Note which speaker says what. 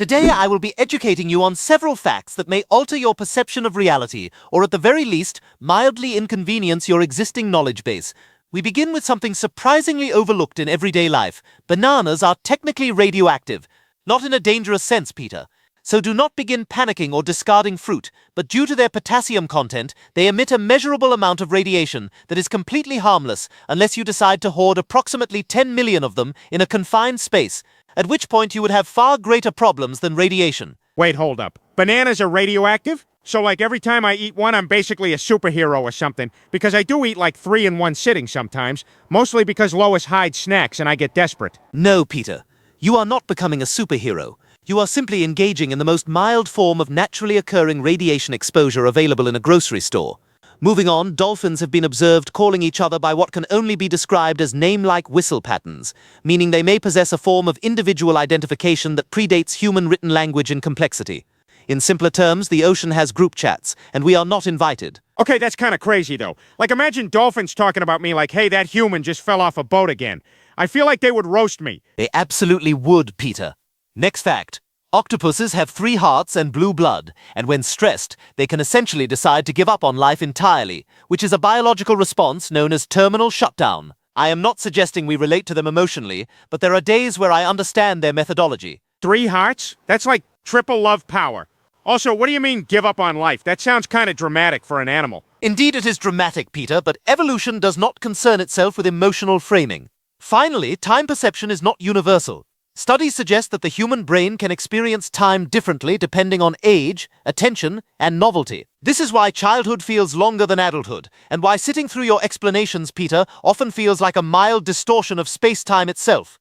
Speaker 1: Today I will be educating you on several facts that may alter your perception of reality, or at the very least, mildly inconvenience your existing knowledge base. We begin with something surprisingly overlooked in everyday life. Bananas are technically radioactive. Not in a dangerous sense, Peter. So do not begin panicking or discarding fruit, but due to their potassium content, they emit a measurable amount of radiation that is completely harmless unless you decide to hoard approximately 10 million of them in a confined space, at which point you would have far greater problems than radiation.
Speaker 2: Wait, hold up. Bananas are radioactive? So like every time I eat one, I'm basically a superhero or something, because I do eat like 3 in one sitting sometimes, mostly because Lois hides snacks and I get desperate.
Speaker 1: No, Peter. You are not becoming a superhero. You are simply engaging in the most mild form of naturally occurring radiation exposure available in a grocery store. Moving on, dolphins have been observed calling each other by what can only be described as name-like whistle patterns, meaning they may possess a form of individual identification that predates human written language in complexity. In simpler terms, the ocean has group chats, and we are not invited.
Speaker 2: Okay, that's kind of crazy though. Like imagine dolphins talking about me like, hey, that human just fell off a boat again. I feel like they would roast me.
Speaker 1: They absolutely would, Peter. Next fact. Octopuses have 3 hearts and blue blood, and when stressed, they can essentially decide to give up on life entirely, which is a biological response known as terminal shutdown. I am not suggesting we relate to them emotionally, but there are days where I understand their methodology.
Speaker 2: 3 hearts? That's like triple love power. Also, what do you mean give up on life? That sounds kind of dramatic for an animal.
Speaker 1: Indeed it is dramatic, Peter, but evolution does not concern itself with emotional framing. Finally, time perception is not universal. Studies suggest that the human brain can experience time differently depending on age, attention, and novelty. This is why childhood feels longer than adulthood, and why sitting through your explanations, Peter, often feels like a mild distortion of space-time itself.